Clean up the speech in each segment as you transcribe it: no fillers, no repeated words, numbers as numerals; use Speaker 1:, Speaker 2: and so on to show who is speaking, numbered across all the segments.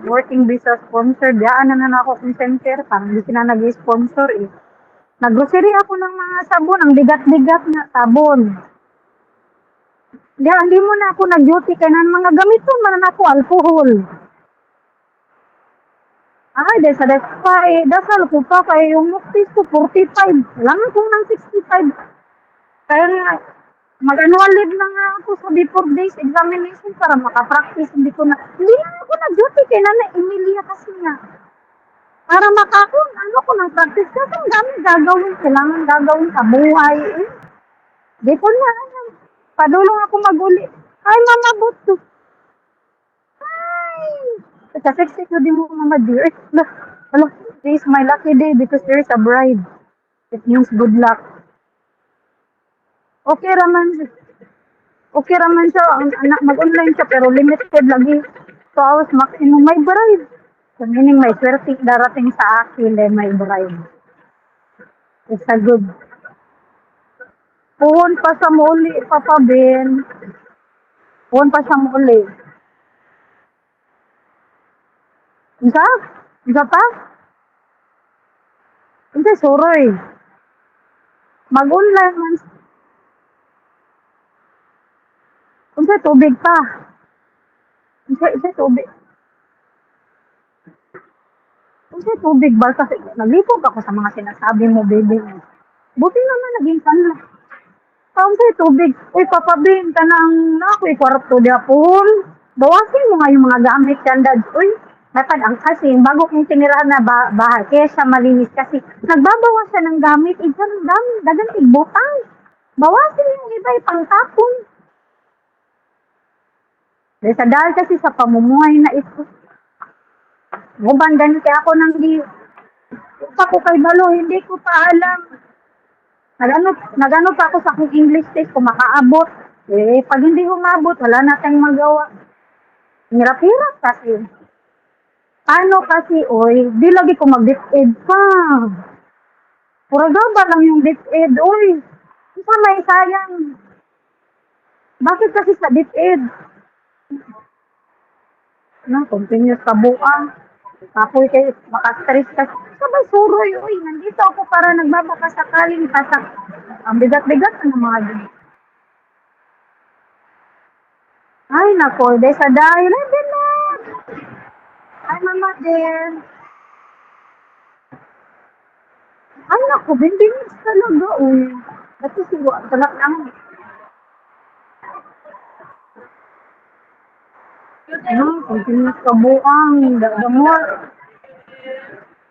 Speaker 1: working visa sponsor, diyaan na ako kung center, parang hindi sila nag-sponsor eh. Nag-grocery ako ng mga sabon, ang bigat-bigat na sabon. Diyan, hindi mo na ako nag-duty kaya ng mga gamiton man na ako, alcohol. Ay, dahil sa dasal ko pa kay yung notice ko 45. Lang ko ng 65. Kaya nga, mag-annual leave na nga ako sa before days examination para makapractice. Hindi na ako nag-duty kay Nana Emilia kasi nga. Para makakon, ano ko ng practice kasi ang dami gagawin, kailangan gagawin sa buhay. Eh. Di ko na, padulong ako maguli. Ay, mama, buto. Ay! Kasi ko din mo, mama, dear. Hello, today is my lucky day because there is a bride. It means good luck. Okay raman. Okay raman siya. Mag-online siya pero limited lagi. 2 hours maximum may bride. So meaning may swerte darating sa akin may bride. It's a good. Puhon pa sa muli, Papa Ben. Puhon pa sa muli. Isa? Isa pa? Hindi, suroy. Mag-online man. Hindi, tubig pa. Hindi, tubig. Hindi, tubig ba? Kasi naglipog ako sa mga sinasabi mo, baby. Buti naman naging kanla. Kasi tubig. Uy, papabing ka ng ako'y kwarto di apon. Bawasin mo nga yung mga gamit yan, Dad. Uy, dapat ang kasi, bago kong tinirahan na bahay, kaya siya malinis kasi nagbabawas siya ng gamit. Ikan ng dami, dagang igbutang. Bawasin yung iba, ipangtapon. Dahil kasi sa pamumuhay na ito. Gubandan kaya ako nang pa ko kay Balo, hindi ko pa alam. Nagano pa ako sa akong English test kung makaabot. Eh, pag hindi humabot, wala na tayong magawa. Hirap-hirap kasi. Paano kasi, oy, di lagi ko mag-DepEd pa. Pura gaba lang yung DepEd, oy. Isa may sayang. Bakit kasi sa DepEd? Continuous ka buang. Kapoy kayo, makastress ka. Sabay suroy, uy, nandito ako para nagbabaka sakaling pasak. Ang bigat-bigat na mga din. Ay, nako, dahil sa dahil, ay, bilat. Ay, mama din. Ay, nako, bindingis talaga, uy. Kasi siguro, talak lang. Continuous ka buang. The more.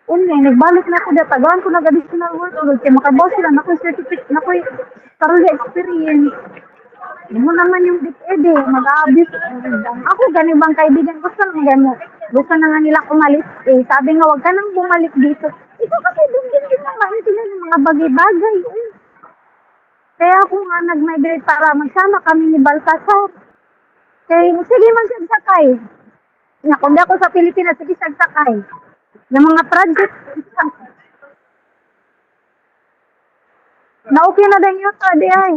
Speaker 1: Nagbalik na ako dito. Tagaan ko ng additional work. Kaya makabaw sila. Nako'y certificate. Nako'y thoroughly experience. Hindi mo naman yung DepEd eh. Mag-aabis. Ako, ganun bang kaibigan. Gusto na nga nila umalis. Eh, sabi nga, wag ka nang bumalik dito. Ito kasi din naman sila ng mga bagay-bagay. Eh. Kaya ako nga nag-migrate para magsama kami ni Baltasar. Kaya, sige man siya sakay. Kung di ako sa Pilipinas, sige siya sakay. Yung mga project, na okay na din yung yuta di ay.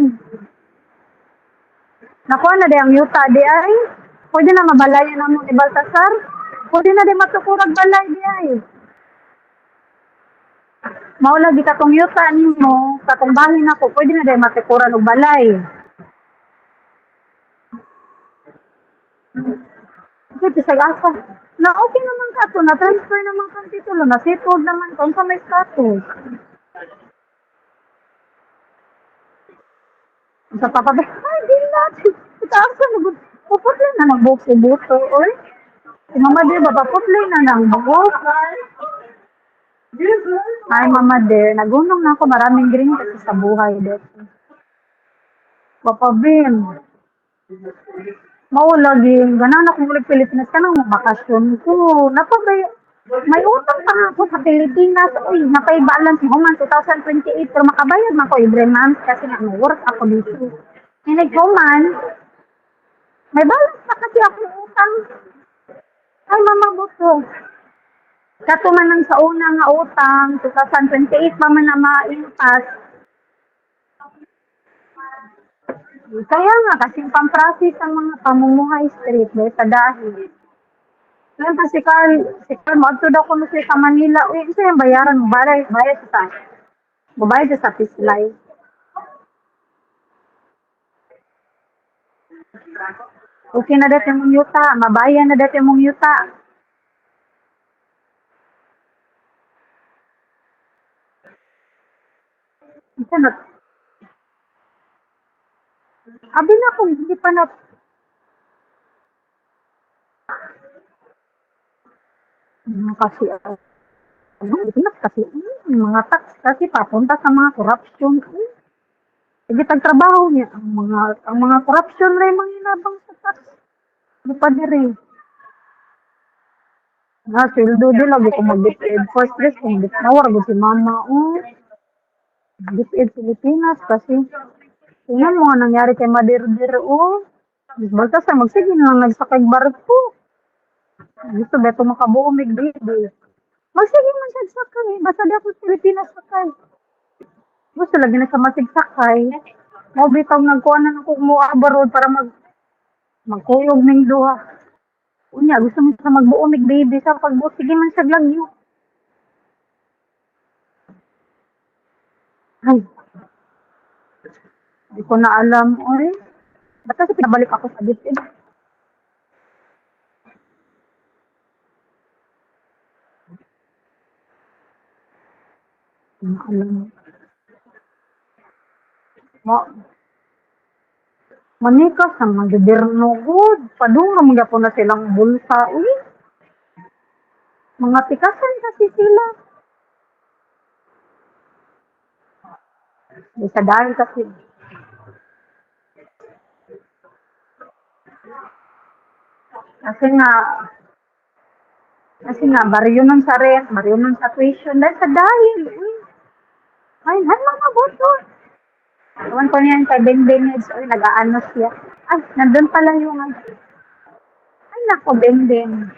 Speaker 1: Nakuha na din ang yuta di ay. Pwede na mabalayan na mo ni Baltasar. Pwede na din matukurag balay di ay. Maula di katong yuta nimo, katong bahin ako, pwede na din matukuran og balay. Kasi sa asa, na okay naman ka to, na-transfer naman kang titulo, na-settled naman kung sa may status. Sa papabay, ay, di natin. Itaasa na, puputli na ng buhok si Buto, oy. Si Mama Dear, papaputli na ng buhok. Ay, Mama Dear, nagunong na ako, maraming green kasi sa buhay dito. Papabin. Maulagi, ganan ako ulit Pilipinas ka nang bakasyon ko. Napabay, may utang pa nga ako sa Pilipinas. Uy, napay-balance mo man 2028 pero makabayad man ko every month kasi nga may work ako dito. Hinig ko man, may balance pa kasi ako utang. Ay, mama buto. Kato man lang sa una nga utang, 2028 pa man na ma-impasse. Kaya nga, kasing pamprocess ang mga pamumuhay street dahil sa dahil. Ngayon pa si Carl maadto daw kuno siya sa Manila. Uy, isa yung bayaran mo, bayad siya sa, babayad siya sa Pislay. Okay na dati mong yuta, mabayan na dati mong yuta. Isa na, abi na kung hindi pa na, kasi, Pilipinas kasi, mga tax kasi papunta sa mga corruption. Sige, tagtrabaho niya. Ang mga corruption rin mga inabang sa tax. Di pa dire. Na, sweldo di lagi ko mag-depend. First place, kung nawar ko si mama. Depend Pilipinas kasi. Tingnan mo nga nangyari kay Madir-dir. Basta sa magsige na lang nagsakay barko. Gusto ba ito makabuo mig baby. Magsige man siya sakay. Basta di ako sa Pilipinas sakay. Gusto lagi na sa masigsakay. Mo bitaw nagkuha na ako mo abroad para magkuyog ning duha. Unya, gusto mo sa magbuo mig baby sa pagbuo. Sige man siya lagyo. Ay, di ko na alam. Oy, ba't kasi pinabalik ako sa dipid? Di ko na alam. Ma, manika sa mga gobyerno good. Padung mga po na silang bulsa. Uy, mga tikasan kasi sila. Di sa dahil kasi nga, baryo nun sa rent, baryo nun sa tuition. Dahil sa dahil. Uy, ay, mga boto. Ewan ko niyan kay Bengbeng Neds. Uy, nag-aano siya. Ay, nandun pala yung, ay, nako, Bengbeng.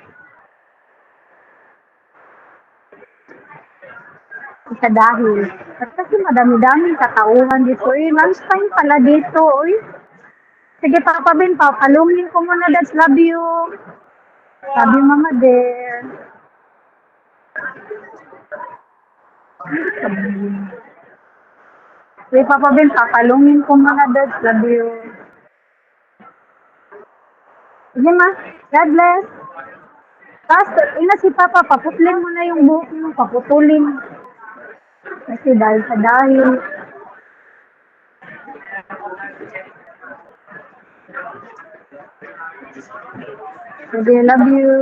Speaker 1: Sa dahil. At kasi madami-daming katauhan dito. Uy, lunch time pala dito. Uy, sige, Papa Ben, papalungin ko muna. That's love you. Love you, Mama dear. Sige, Papa Ben, papalungin ko muna. That's love you. Sige, Ma. God bless. Tapos, ina si Papa, paputlin mo na yung buhok mo. Paputulin. Kasi dahil sa dahil. Sige, love you.